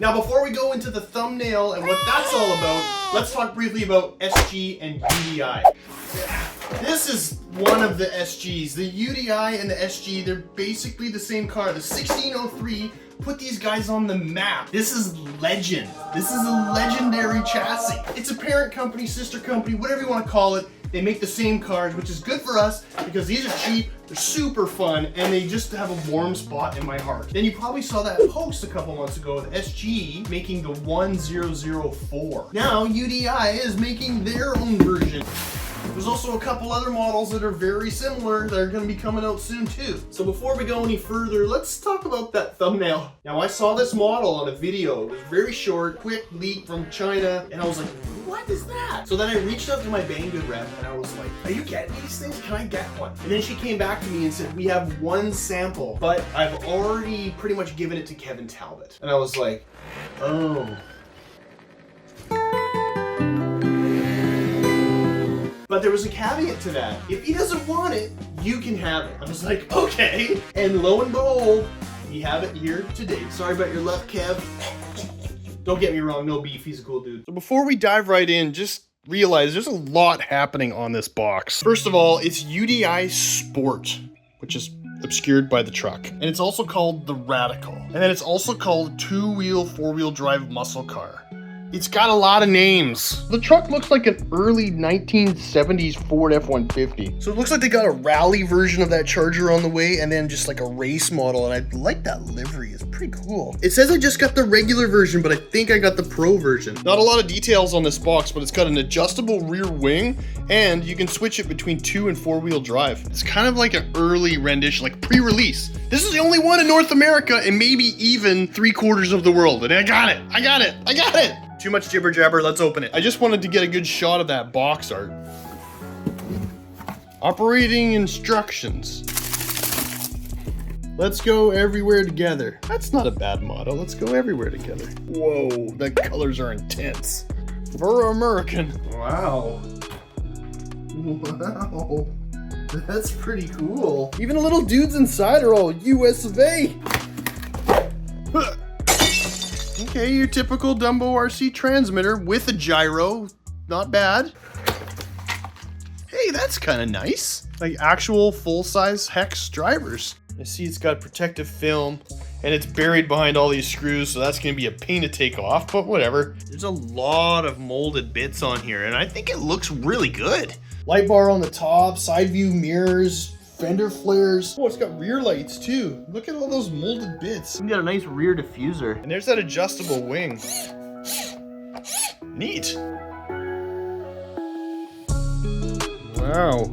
Now, before we go into the thumbnail and what that's all about, let's talk briefly about SG and UDI. This is one of the SGs. The UDI and the SG, they're basically the same car. The 1603 put these guys on the map. This is legend. This is a legendary chassis. It's a parent company, sister company, whatever you want to call it. They make the same cars, which is good for us because these are cheap, they're super fun, and they just have a warm spot in my heart. Then you probably saw that post a couple months ago with SG making the 1004. Now UDI is making their own version. There's also a couple other models that are very similar that are going to be coming out soon too. So before we go any further, let's talk about that thumbnail. Now I saw this model on a video. It was very short, quick leak from China, and I was like, what is that? So then I reached out to my Banggood rep and I was like, are you getting these things? Can I get one? And then she came back to me and said, we have one sample, but I've already pretty much given it to Kevin Talbot. And I was like, oh. But there was a caveat to that. If he doesn't want it, you can have it. I was like, okay. And lo and behold, we have it here today. Sorry about your left, Kev. Don't get me wrong, no beef, he's a cool dude. So before we dive right in, just realize there's a lot happening on this box. First of all, it's UDI Sport, which is obscured by the truck. And it's also called the Radical. And then it's also called two-wheel, four-wheel drive muscle car. It's got a lot of names. The truck looks like an early 1970s Ford F-150. So it looks like they got a rally version of that Charger on the way and then just like a race model. And I like that livery, it's pretty cool. It says I just got the regular version, but I think I got the Pro version. Not a lot of details on this box, but it's got an adjustable rear wing and you can switch it between 2- and 4-wheel drive. It's kind of like an early rendition, like pre-release. This is the only one in North America and maybe even 3/4 of the world. And I got it, I got it, I got it. Too much jibber jabber, let's open it. I just wanted to get a good shot of that box art. Operating instructions. Let's go everywhere together. That's not a bad motto, let's go everywhere together. Whoa, the colors are intense. We're American. Wow. Wow. That's pretty cool. Even the little dudes inside are all US of A. Okay, your typical DumboRC transmitter with a gyro. Not bad. Hey, that's kind of nice. Like actual full-size hex drivers. I see it's got protective film and it's buried behind all these screws, so that's gonna be a pain to take off, but whatever. There's a lot of molded bits on here and I think it looks really good. Light bar on the top, side view mirrors, fender flares. Oh, it's got rear lights too. Look at all those molded bits. We got a nice rear diffuser. And there's that adjustable wing. Neat. Wow.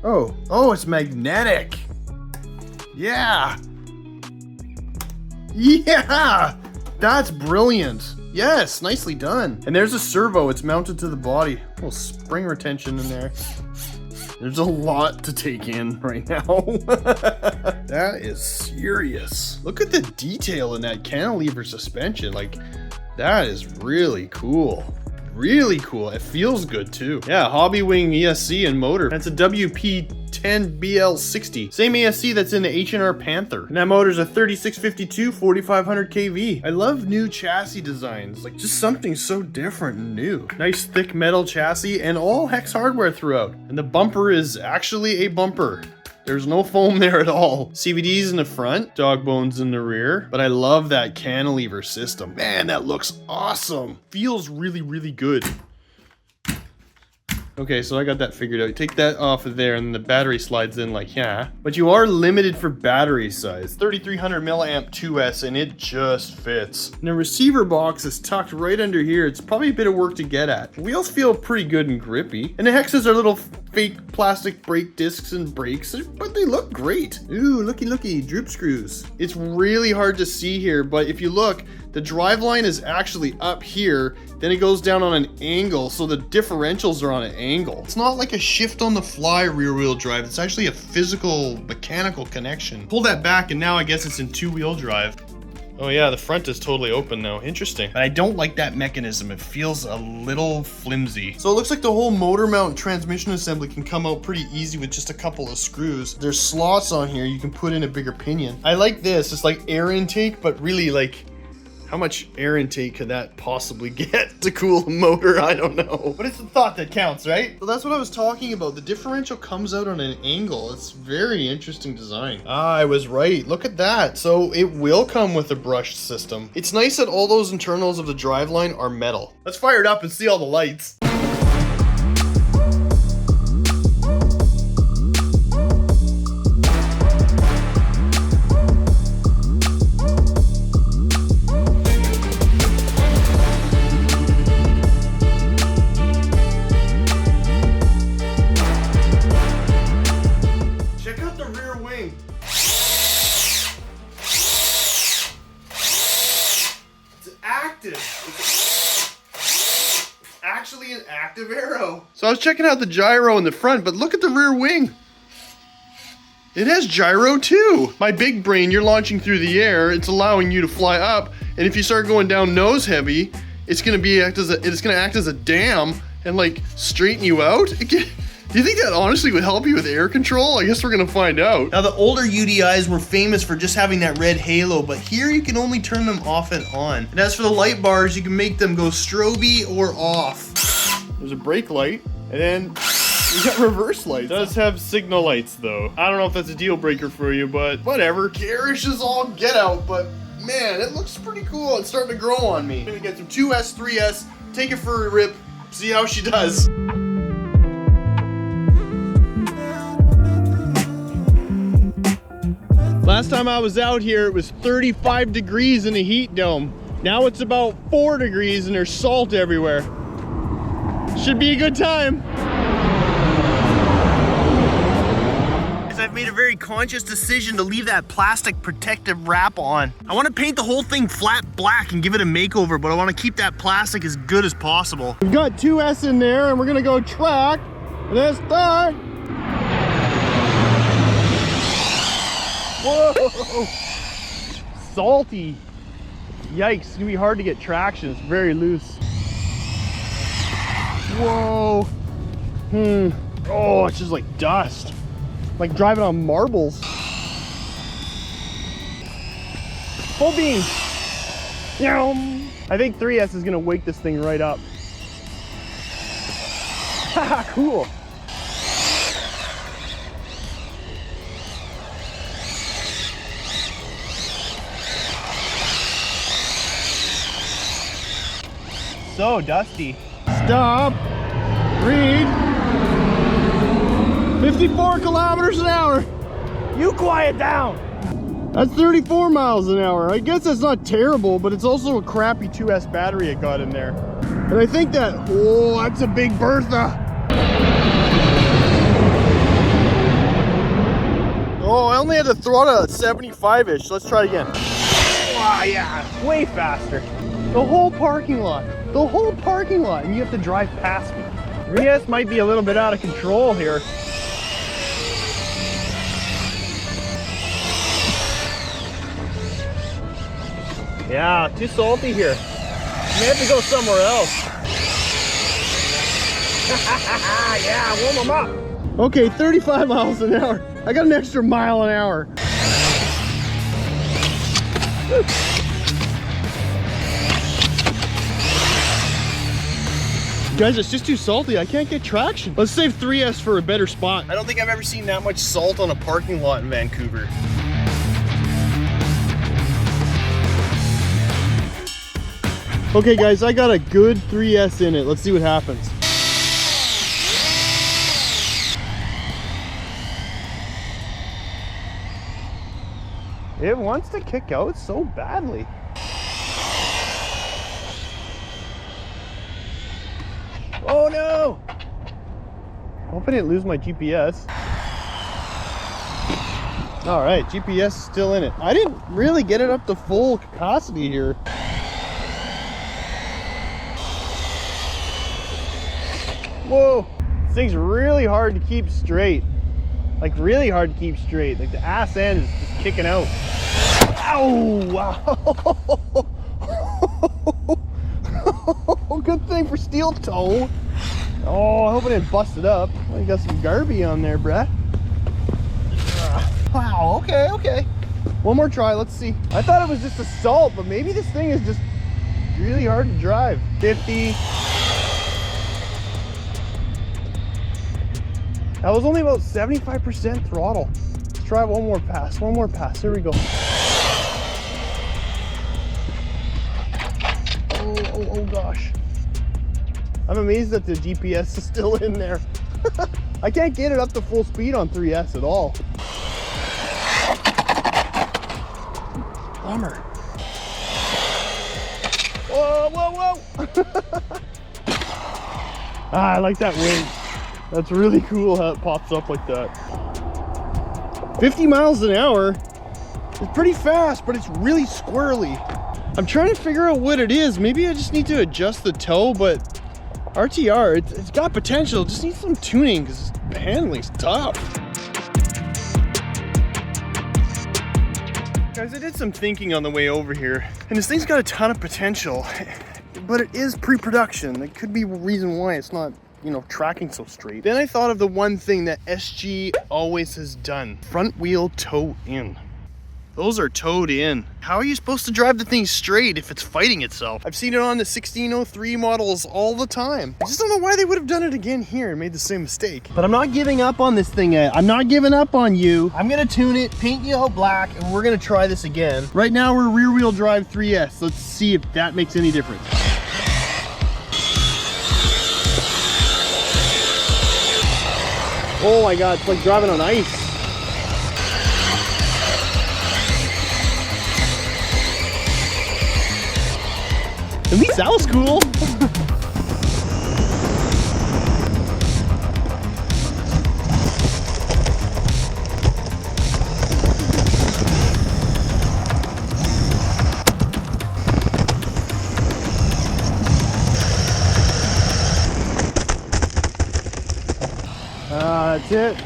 Oh, it's magnetic. Yeah. Yeah. That's brilliant. Yes, nicely done. And there's a servo. It's mounted to the body. A little spring retention in there. There's a lot to take in right now. That is serious. Look at the detail in that cantilever suspension. Like, that is really cool. Really cool. It feels good too. Yeah, Hobby Wing ESC and motor. That's a WP10BL60. Same ESC that's in the H&R Panther. And that motor's a 3652 4500 kV. I love new chassis designs. Like just something so different and new. Nice thick metal chassis and all hex hardware throughout. And the bumper is actually a bumper. There's no foam there at all. CVDs in the front, dog bones in the rear, but I love that cantilever system. Man, that looks awesome. Feels really, really good. Okay, so I got that figured out. Take that off of there and the battery slides in like, yeah. But you are limited for battery size. 3300 milliamp 2S and it just fits. And the receiver box is tucked right under here. It's probably a bit of work to get at. The wheels feel pretty good and grippy. And the hexes are little fake plastic brake discs and brakes, but they look great. Ooh, looky, droop screws. It's really hard to see here, but if you look, the driveline is actually up here, then it goes down on an angle, so the differentials are on an angle. It's not like a shift on the fly rear wheel drive, it's actually a physical mechanical connection. Pull that back and now I guess it's in 2-wheel drive. Oh yeah, the front is totally open now. Interesting. But I don't like that mechanism. It feels a little flimsy. So it looks like the whole motor mount and transmission assembly can come out pretty easy with just a couple of screws. There's slots on here. You can put in a bigger pinion. I like this. It's like air intake, but really like, how much air intake could that possibly get to cool a motor? I don't know. But it's the thought that counts, right? So that's what I was talking about. The differential comes out on an angle. It's very interesting design. Ah, I was right. Look at that. So it will come with a brushed system. It's nice that all those internals of the driveline are metal. Let's fire it up and see all the lights. Actually an active arrow. So I was checking out the gyro in the front, but look at the rear wing. It has gyro too. My big brain, you're launching through the air, it's allowing you to fly up, and if you start going down nose heavy, it's gonna act as a dam and like straighten you out. Do you think that honestly would help you with air control? I guess we're gonna find out. Now the older UDIs were famous for just having that red halo, but here you can only turn them off and on. And as for the light bars, you can make them go stroby or off. There's a brake light, and then you got reverse lights. It does have signal lights though. I don't know if that's a deal breaker for you, but whatever. Garish is all get out, but man, it looks pretty cool. It's starting to grow on me. I'm gonna get some 2S, 3S, take it for a rip, see how she does. Last time I was out here, it was 35 degrees in the heat dome. Now it's about 4 degrees and there's salt everywhere. Should be a good time. I've made a very conscious decision to leave that plastic protective wrap on. I want to paint the whole thing flat black and give it a makeover, but I want to keep that plastic as good as possible. We've got 2S in there and we're gonna go track. Let's start. Whoa! Salty. Yikes, it's gonna be hard to get traction. It's very loose. Whoa. Oh, it's just like dust. Like driving on marbles. Full beam. I think 3S is gonna wake this thing right up. Haha, cool. So dusty. Stop. Read. 54 kilometers an hour. You quiet down. That's 34 miles an hour. I guess that's not terrible, but it's also a crappy 2S battery it got in there. And I think that, oh, that's a big Bertha. Oh, I only had to throttle at 75-ish. Let's try again. Ah, yeah, way faster. The whole parking lot. The whole parking lot, and you have to drive past me. 3S might be a little bit out of control here. Yeah, too salty here. May have to go somewhere else. Yeah, warm them up. Okay, 35 miles an hour. I got an extra mile an hour. Guys, it's just too salty. I can't get traction. Let's save 3S for a better spot. I don't think I've ever seen that much salt on a parking lot in Vancouver. Okay guys, I got a good 3S in it. Let's see what happens. It wants to kick out so badly. Oh no! Hope I didn't lose my GPS. All right, GPS is still in it. I didn't really get it up to full capacity here. Whoa, this thing's really hard to keep straight. Like really hard to keep straight. Like the ass end is just kicking out. Ow! Wow! Good thing for steel toe. Oh, I hope I didn't bust it up. Well, you got some grubby on there, bruh. Wow, okay, okay. One more try, let's see. I thought it was just a salt, but maybe this thing is just really hard to drive. 50. That was only about 75% throttle. Let's try one more pass, Here we go. Oh gosh. I'm amazed that the GPS is still in there. I can't get it up to full speed on 3S at all. Bummer. Whoa. I like that wing. That's really cool how it pops up like that. 50 miles an hour. It's pretty fast, but it's really squirrely. I'm trying to figure out what it is. Maybe I just need to adjust the toe, but RTR, it's got potential. It just needs some tuning because the handling's tough. Guys, I did some thinking on the way over here, and this thing's got a ton of potential, but it is pre-production. That could be a reason why it's not, you know, tracking so straight. Then I thought of the one thing that SG always has done. Front wheel toe in. Those are towed in. How are you supposed to drive the thing straight if it's fighting itself? I've seen it on the 1603 models all the time. I just don't know why they would have done it again here and made the same mistake. But I'm not giving up on this thing yet. I'm not giving up on you. I'm gonna tune it, paint yellow black, and we're gonna try this again. Right now we're rear wheel drive 3S. Let's see if that makes any difference. Oh my God, it's like driving on ice. At least that was cool. That's it.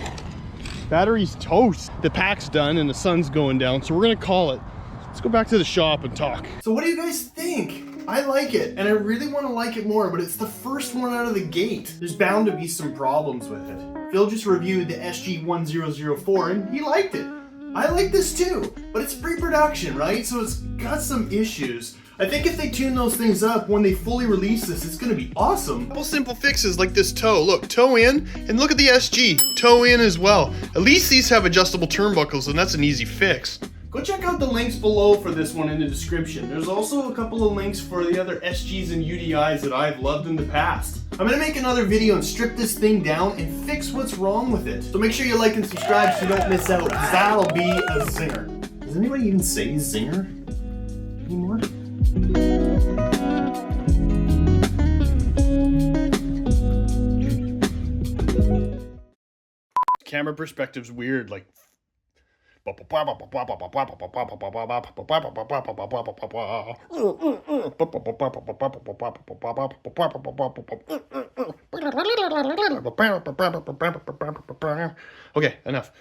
Battery's toast. The pack's done and the sun's going down, so we're gonna call it. Let's go back to the shop and talk. So what do you guys think? I like it, and I really want to like it more, but it's the first one out of the gate. There's bound to be some problems with it. Phil just reviewed the SG1004, and he liked it. I like this too, but it's pre-production, right? So it's got some issues. I think if they tune those things up, when they fully release this, it's gonna be awesome. A couple simple fixes like this toe. Look, toe in, and look at the SG, toe in as well. At least these have adjustable turnbuckles, and that's an easy fix. Go check out the links below for this one in the description. There's also a couple of links for the other SGs and UDIs that I've loved in the past. I'm gonna make another video and strip this thing down and fix what's wrong with it. So make sure you like and subscribe so you don't miss out, because that'll be a zinger. Does anybody even say zinger anymore? Camera perspective's weird, like okay, enough.